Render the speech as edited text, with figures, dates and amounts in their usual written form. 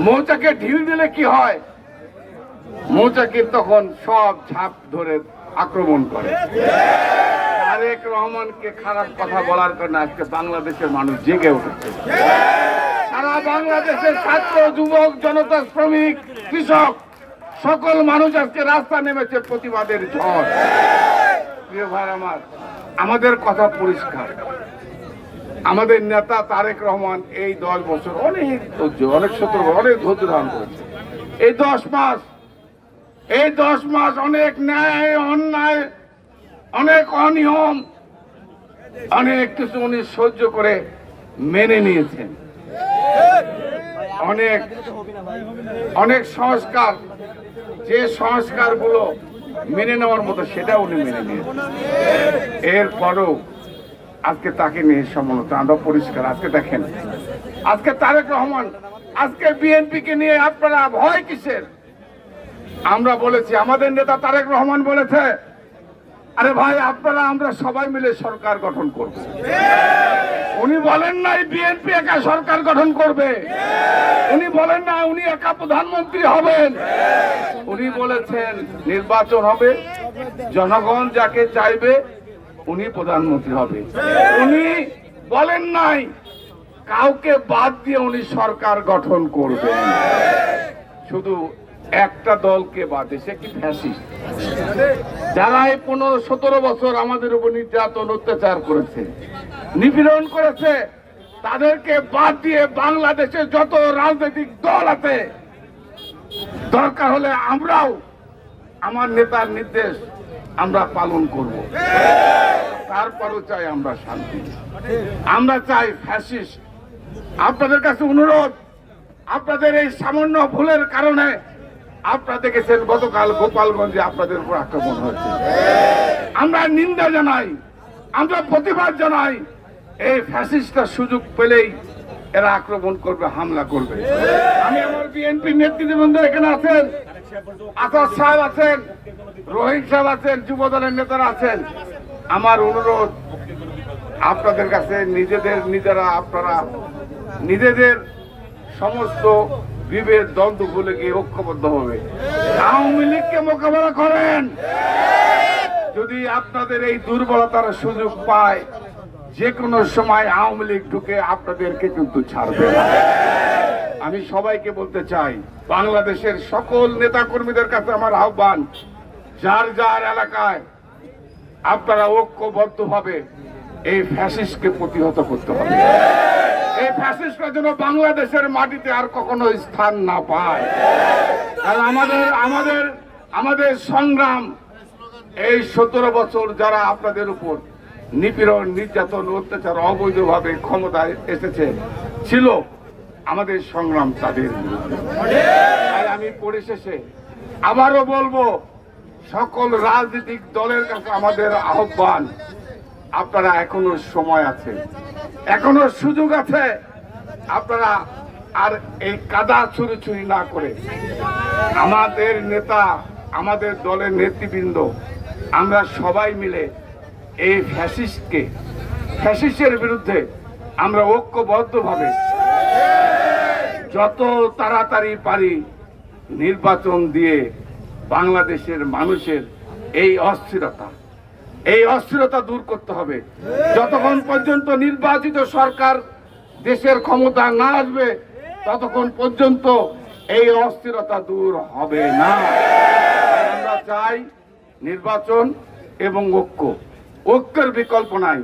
মৌচাকে ঢিল দিলে কি হয়, মৌচাকে তখন সব ঝাঁপ ধরে আক্রমণ করে। তারেক রহমানকে খারাপ কথা বলার কারণে আজকে বাংলাদেশের মানুষ জেগে উঠেছে। সারা বাংলাদেশের ছাত্র, যুবক, জনতা, শ্রমিক, কৃষক সকল মানুষ আজকে রাস্তা নেমেছে প্রতিবাদের ঝড়। প্রিয় ভাই আমার, আমাদের কথা পরিষ্কার। আমাদের নেতা তারেক রহমান এই 10 বছর অনেক ধৈর্য, অনেক সতর্ক, অনেক ধৈর্য ধারণ করেছে। এই 10 মাস অনেক ন্যায় অন্যায়, অনেক অনিয়ম, অনেক কিছু উনি সহ্য করে মেনে নিয়েছেন। অনেক সংস্কার, যে সংস্কারগুলো মেনে নেওয়ার মতো সেটা উনি মেনে নিয়েছেন। এরপরও আজকে তাকে নিয়ে সমালোচনা, আমরা পরিষ্কার। আজকে দেখেন, আজকে তারেক রহমান, আজকে বিএনপিকে নিয়ে আপনারা ভয় কিসের? আমরা বলেছি, আমাদের নেতা তারেক রহমান বলেছে, আরে ভাই আপনারা আমরা সবাই মিলে সরকার গঠন করব। উনি বলেন নাই বিএনপি একা সরকার গঠন করবে, উনি বলেন না উনি একা প্রধানমন্ত্রী হবেন। উনি বলেছেন নির্বাচন হবে, জনগণ যাকে চাইবে উনি প্রধানমন্ত্রী হবে। উনি বলেন নাই কাউকে বাদ দিয়ে উনি সরকার গঠন করবেন। শুধু একটা দলকে বাদে, সে কি ফ্যাসিস্ট, যারা এই 15-17 বছর আমাদের উপর নির্যাতন অত্যাচার করেছে, নিপীড়ন করেছে, তাদেরকে বাদ দিয়ে বাংলাদেশে যত রাজনৈতিক দল আছে, দরকার হলে আমরাও আমার নেতার নির্দেশ আমরা পালন করব। তারপরও চাই আমরা শান্তি, আমরা চাই ফ্যাসিস্ট। আপনাদের কাছে অনুরোধ, আপনাদের এই সামান্য ভুলের কারণে আপনারা দেখেছেন গতকাল গোপালগঞ্জে আপনাদের উপর আক্রমণ হয়েছে। আমরা নিন্দা জানাই, আমরা প্রতিবাদ জানাই। এই ফ্যাসিস্টরা সুযোগ পেলেই এরা আক্রমণ করবে, হামলা করবে। আমি আমার বিএনপি নেতৃবৃন্দ এখানে আছেন, আসাদ সাহেব আছেন, রহিম সাহেব আছেন, যুব দলের নেতারা আছেন। আমার অনুরোধ আপনাদের কাছে, আপনারা নিজেদের সমস্ত বিভেদ দ্বন্দ্ব ভুলে গিয়ে ঐক্যবদ্ধ হবে, আওয়ামী লীগকে মোকাবেলা করেন। যদি আপনাদের এই দুর্বলতার সুযোগ পায়, যে কোনো সময় আওয়ামী লীগ ঢুকে আপনাদেরকে কিন্তু ছাড়বে না। আমি সবাইকে বলতে চাই, বাংলাদেশের সকল নেতা কর্মীদের কাছে আমার আহ্বান, যার যার এলাকায় আপনারা ঐক্যবদ্ধভাবে এই ফ্যাসিস্টকে প্রতিহত করতে হবে। এই ফ্যাসিস্টরা যেন বাংলাদেশের মাটিতে আর কখনো স্থান না পায়। কারণ আমাদের সংগ্রাম এই 17 বছর যারা আপনাদের উপর নিপীড়ন, নির্যাতন, অত্যাচার, অবৈধভাবে ক্ষমতায় এসেছে ছিল, আমাদের সংগ্রাম তাদের বিরুদ্ধে। তাই আমি পরিশেষে আবারও বলবো, সকল রাজনৈতিক দলের কাছে আমাদের আহ্বান, আপনারা এখনো সময় আছে, এখনো সুযোগ আছে। আপনারা আর এই কাদা ছুরি না করে আমাদের নেতা, আমাদের দলের নেতৃবৃন্দ, আমরা সবাই মিলে এই ফ্যাসিস্টের বিরুদ্ধে আমরা ঐক্যবদ্ধভাবে যত তাড়াতাড়ি পারি নির্বাচন দিয়ে বাংলাদেশের মানুষের এই অস্থিরতা দূর করতে হবে। যতক্ষণ পর্যন্ত নির্বাচিত সরকার দেশের ক্ষমতা না আসবে, ততক্ষণ পর্যন্ত এই অস্থিরতা দূর হবে না। আমরা চাই নির্বাচন এবং ঐক্যের বিকল্প নাই।